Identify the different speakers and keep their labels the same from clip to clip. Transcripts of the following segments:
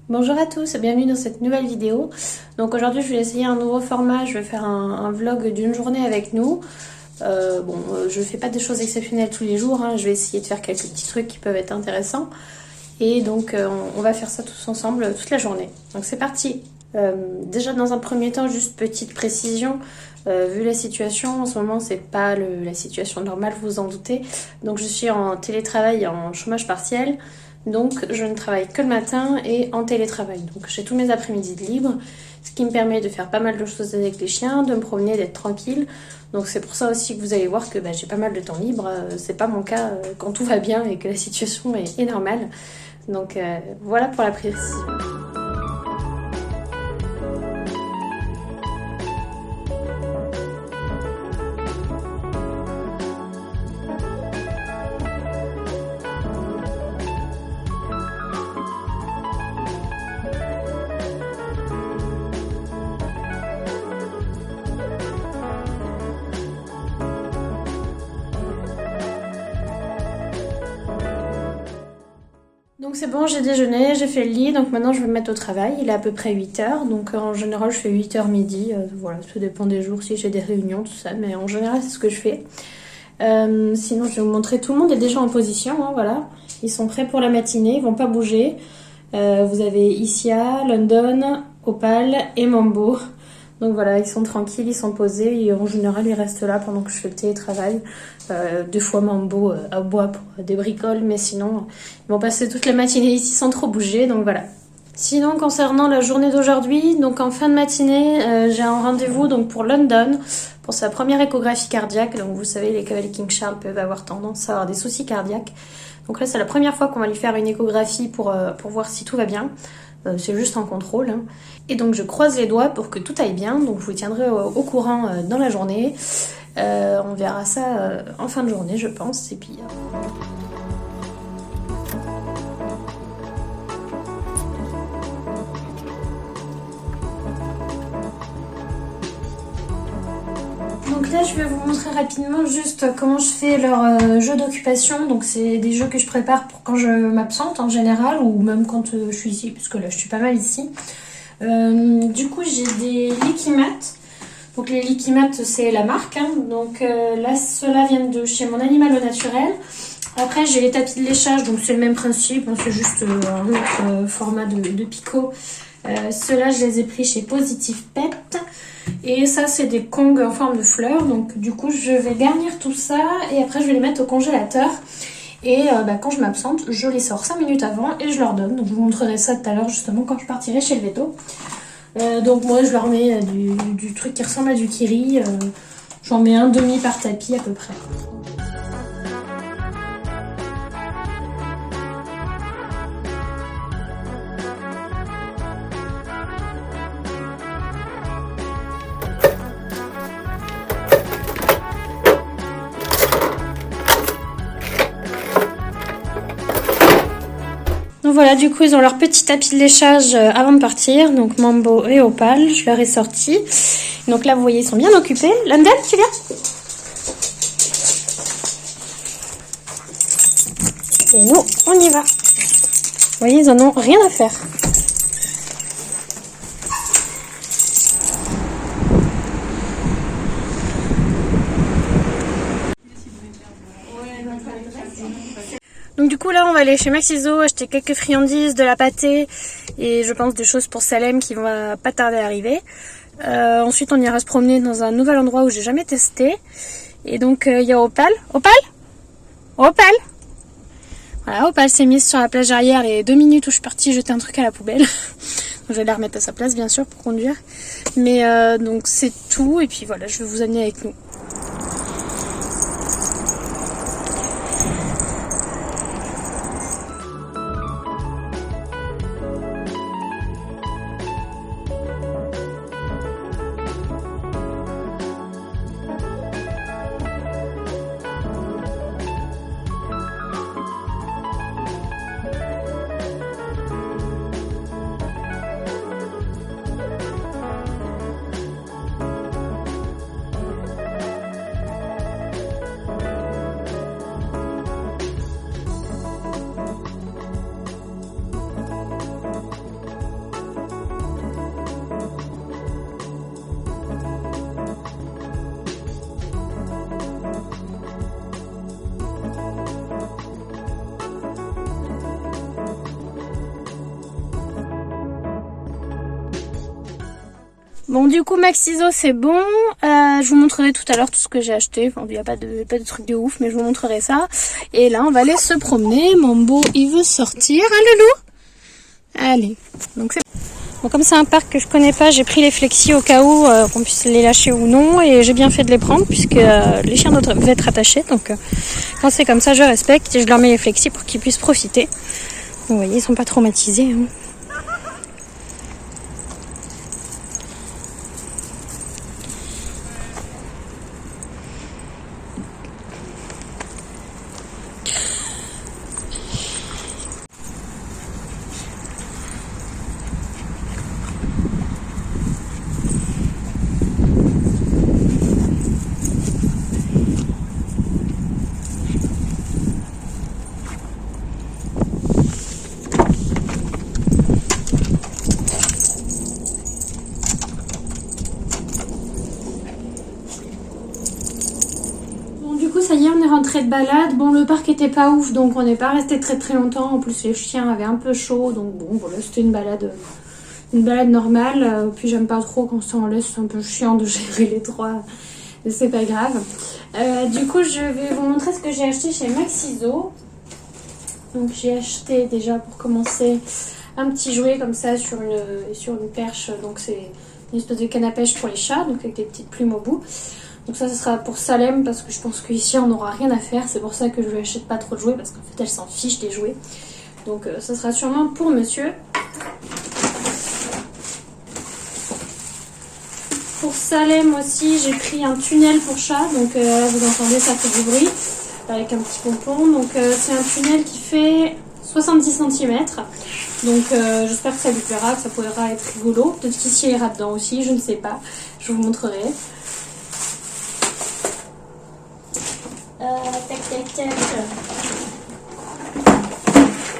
Speaker 1: Bonjour à tous et bienvenue dans cette nouvelle vidéo. Donc aujourd'hui je vais essayer un nouveau format, je vais faire un vlog d'une journée avec nous. Je fais pas des choses exceptionnelles tous les jours, hein. Je vais essayer de faire quelques petits trucs qui peuvent être intéressants. Et donc on va faire ça tous ensemble toute la journée. Donc c'est parti. Déjà dans un premier temps, juste petite précision. Vu la situation, en ce moment c'est pas la situation normale, vous vous en doutez. Donc je suis en télétravail et en chômage partiel. Donc je ne travaille que le matin et en télétravail. Donc j'ai tous mes après-midi de libre, ce qui me permet de faire pas mal de choses avec les chiens, de me promener, d'être tranquille. Donc c'est pour ça aussi que vous allez voir que j'ai pas mal de temps libre. C'est pas mon cas quand tout va bien et que la situation est normale. Donc voilà pour la précision. Donc c'est bon, j'ai déjeuné, j'ai fait le lit, donc maintenant je vais me mettre au travail. Il est à peu près 8h, donc en général je fais 8h midi, voilà, ça dépend des jours si j'ai des réunions, tout ça, mais en général c'est ce que je fais. Sinon je vais vous montrer, tout le monde est déjà en position, hein, voilà. Ils sont prêts pour la matinée, ils vont pas bouger. Vous avez Isia, London, Opal et Mambo. Donc voilà, ils sont tranquilles, ils sont posés et en général ils restent là pendant que je fais le télétravail. Deux fois Mambo à bois pour des bricoles, mais sinon ils vont passer toute la matinée ici sans trop bouger, donc voilà. Sinon concernant la journée d'aujourd'hui, donc en fin de matinée, j'ai un rendez-vous donc pour London pour sa première échographie cardiaque. Donc vous savez, les cavaliers King Charles peuvent avoir tendance à avoir des soucis cardiaques. Donc là c'est la première fois qu'on va lui faire une échographie pour voir si tout va bien. C'est juste un contrôle, hein. Et donc je croise les doigts pour que tout aille bien, donc je vous tiendrai au courant dans la journée. On verra ça en fin de journée je pense, et puis... Donc là je vais vous montrer rapidement juste comment je fais leur jeu d'occupation. Donc c'est des jeux que je prépare pour quand je m'absente en général, ou même quand je suis ici, parce que là je suis pas mal ici. Du coup j'ai des Liquimat. Donc les Liquimat c'est la marque, hein. Donc là ceux-là viennent de chez Mon Animal au Naturel. Après j'ai les tapis de léchage, donc c'est le même principe, hein, c'est juste un autre format de picot. Ceux-là je les ai pris chez Positive Pet. Et ça c'est des Kongs en forme de fleurs. Donc du coup je vais garnir tout ça et après je vais les mettre au congélateur. Et quand je m'absente, je les sors 5 minutes avant et je leur donne. Donc je vous montrerai ça tout à l'heure justement quand je partirai chez le veto. Donc moi je leur mets du truc qui ressemble à du kiri. J'en mets un demi par tapis à peu près. Donc voilà, du coup ils ont leur petit tapis de léchage avant de partir. Donc Mambo et Opal, je leur ai sorti. Donc là vous voyez ils sont bien occupés. London, tu viens? Et nous on y va. Vous voyez ils en ont rien à faire. Donc du coup là on va aller chez Maxiso acheter quelques friandises, de la pâtée et je pense des choses pour Salem qui va pas tarder à arriver. Ensuite on ira se promener dans un nouvel endroit où j'ai jamais testé. Et donc il y a Opal. Opal, voilà, Opal s'est mise sur la plage arrière les 2 minutes où je suis partie jeter un truc à la poubelle. Donc, je vais la remettre à sa place bien sûr pour conduire. Mais donc c'est tout et puis voilà, je vais vous amener avec nous. Bon, du coup, Max Ciseaux, c'est bon. Je vous montrerai tout à l'heure tout ce que j'ai acheté. Enfin, il n'y a pas de truc de ouf, mais je vous montrerai ça. Et là, on va aller se promener. Mambo, il veut sortir. Hein, Loulou? Allez. Donc, c'est bon, comme c'est un parc que je connais pas, j'ai pris les flexis au cas où qu'on puisse les lâcher ou non. Et j'ai bien fait de les prendre puisque les chiens doivent être attachés. Donc, quand c'est comme ça, je respecte et je leur mets les flexis pour qu'ils puissent profiter. Vous voyez, ils sont pas traumatisés. Hein. Ça y est, on est rentré de balade. Bon, le parc était pas ouf, donc on n'est pas resté très longtemps. En plus, les chiens avaient un peu chaud, donc bon, voilà, c'était une balade normale. Puis j'aime pas trop quand ça en laisse, c'est un peu chiant de gérer les trois, mais c'est pas grave. Du coup, je vais vous montrer ce que j'ai acheté chez Max Ciseaux. Donc j'ai acheté déjà pour commencer un petit jouet comme ça sur une perche. Donc c'est une espèce de canne à pêche pour les chats, donc avec des petites plumes au bout. Donc ça sera pour Salem parce que je pense qu'ici on n'aura rien à faire. C'est pour ça que je lui achète pas trop de jouets parce qu'en fait elle s'en fiche des jouets. Donc ça sera sûrement pour monsieur. Pour Salem aussi j'ai pris un tunnel pour chat. Donc vous entendez, ça fait du bruit avec un petit pompon. Donc c'est un tunnel qui fait 70 cm. Donc j'espère que ça lui plaira, que ça pourra être rigolo. Peut-être qu'ici il ira dedans aussi, je ne sais pas. Je vous montrerai.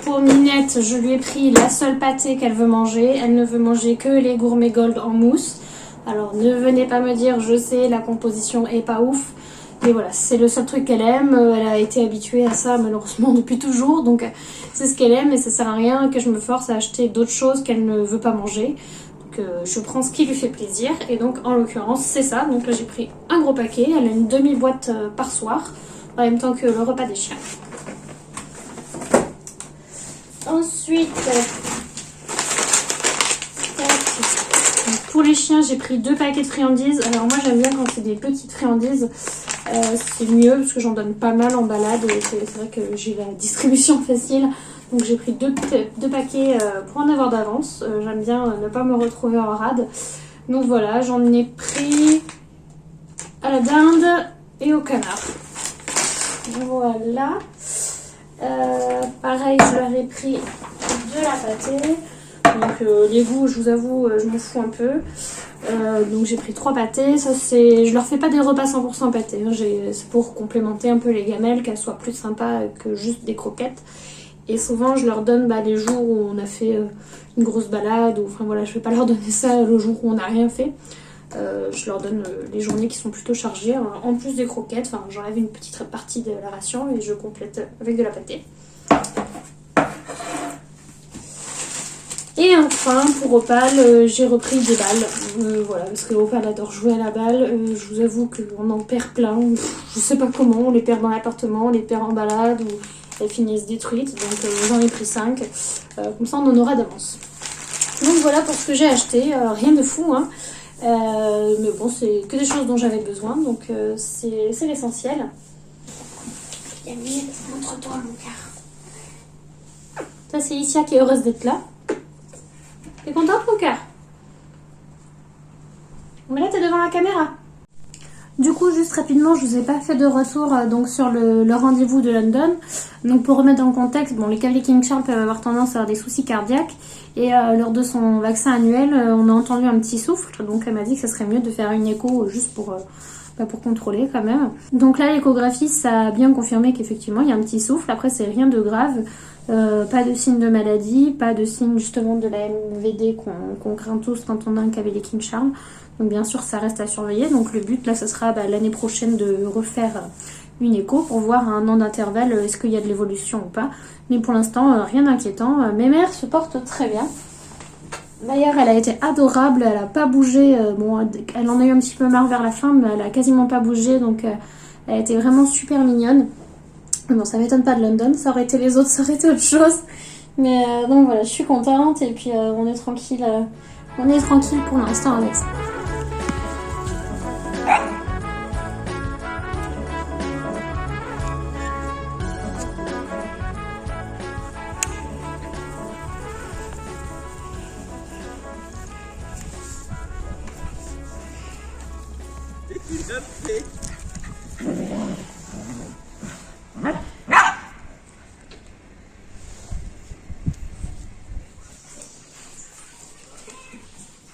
Speaker 1: Pour Minette, je lui ai pris la seule pâtée qu'elle veut manger. Elle ne veut manger que les gourmets gold en mousse. Alors ne venez pas me dire, je sais, la composition est pas ouf. Mais voilà, c'est le seul truc qu'elle aime. Elle a été habituée à ça malheureusement depuis toujours. Donc c'est ce qu'elle aime et ça sert à rien que je me force à acheter d'autres choses qu'elle ne veut pas manger. Donc je prends ce qui lui fait plaisir. Et donc en l'occurrence c'est ça. Donc là j'ai pris un gros paquet. Elle a une demi-boîte par soir. En même temps que le repas des chiens. Ensuite, pour les chiens, j'ai pris 2 paquets de friandises. Alors moi j'aime bien quand c'est des petites friandises. C'est mieux parce que j'en donne pas mal en balade. Et c'est vrai que j'ai la distribution facile. Donc j'ai pris 2 paquets pour en avoir d'avance. J'aime bien ne pas me retrouver en rade. Donc voilà, j'en ai pris à la dinde et au canard. Voilà. Pareil, je leur ai pris de la pâtée. Donc les goûts, je vous avoue, je m'en fous un peu. Donc j'ai pris 3 pâtés. Ça, je leur fais pas des repas 100% pâtés. Hein. C'est pour complémenter un peu les gamelles, qu'elles soient plus sympas que juste des croquettes. Et souvent, je leur donne les jours où on a fait une grosse balade. Ou, enfin voilà, je vais pas leur donner ça le jour où on n'a rien fait. Je leur donne les journées qui sont plutôt chargées, hein, en plus des croquettes. Enfin, j'enlève une petite partie de la ration et je complète avec de la pâtée. Et enfin, pour Opal, j'ai repris des balles. Voilà, parce que Opal adore jouer à la balle. Je vous avoue qu'on en perd plein. Je sais pas comment, on les perd dans l'appartement, on les perd en balade ou elles finissent détruites. Donc j'en ai pris 5. Comme ça, on en aura d'avance. Donc voilà pour ce que j'ai acheté. Rien de fou, hein. Mais bon, c'est que des choses dont j'avais besoin, donc c'est l'essentiel. Yamil, montre-toi mon cœur. Ça, c'est Isia qui est heureuse d'être là. T'es contente, mon cœur? Mais là, t'es devant la caméra. Du coup, juste rapidement, je vous ai pas fait de retour donc sur le rendez-vous de London. Donc pour remettre dans le contexte, bon, les cavaliers King Charles peuvent avoir tendance à avoir des soucis cardiaques. Et lors de son vaccin annuel, on a entendu un petit souffle. Donc elle m'a dit que ça serait mieux de faire une écho juste pour contrôler quand même. Donc là, l'échographie, ça a bien confirmé qu'effectivement, il y a un petit souffle. Après, c'est rien de grave. Pas de signe de maladie, pas de signe justement de la MVD qu'on craint tous quand on a un cavalier King Charles. Donc bien sûr, ça reste à surveiller. Donc le but, là, ce sera l'année prochaine de refaire une écho pour voir à un an d'intervalle est-ce qu'il y a de l'évolution ou pas. Mais pour l'instant, rien d'inquiétant. Mes mères se portent très bien. D'ailleurs, elle a été adorable, elle a pas bougé. Bon, elle en a eu un petit peu marre vers la fin, mais elle a quasiment pas bougé, donc elle a été vraiment super mignonne. Bon, ça m'étonne pas de London, ça aurait été les autres, ça aurait été autre chose. Mais donc voilà, je suis contente et puis on est tranquille pour l'instant avec ça.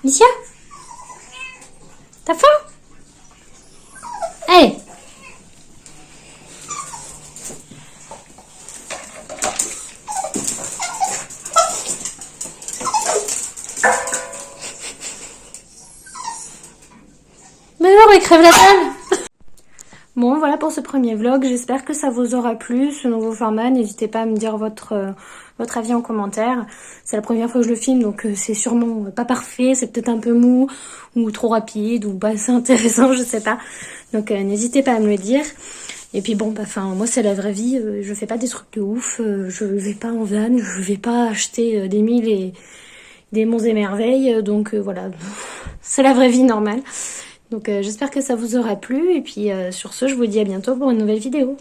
Speaker 1: Licia, t'as faim? Hey! Mais alors, elle crève la dalle! Bon, voilà pour ce premier vlog. J'espère que ça vous aura plu, ce nouveau format. N'hésitez pas à me dire votre avis en commentaire. C'est la première fois que je le filme, donc c'est sûrement pas parfait. C'est peut-être un peu mou, ou trop rapide, ou pas assez intéressant, je sais pas. Donc n'hésitez pas à me le dire. Et puis bon, moi c'est la vraie vie. Je fais pas des trucs de ouf. Je vais pas en van, je vais pas acheter des milles et des monts et merveilles. Donc voilà, c'est la vraie vie normale. Donc j'espère que ça vous aura plu et puis sur ce je vous dis à bientôt pour une nouvelle vidéo.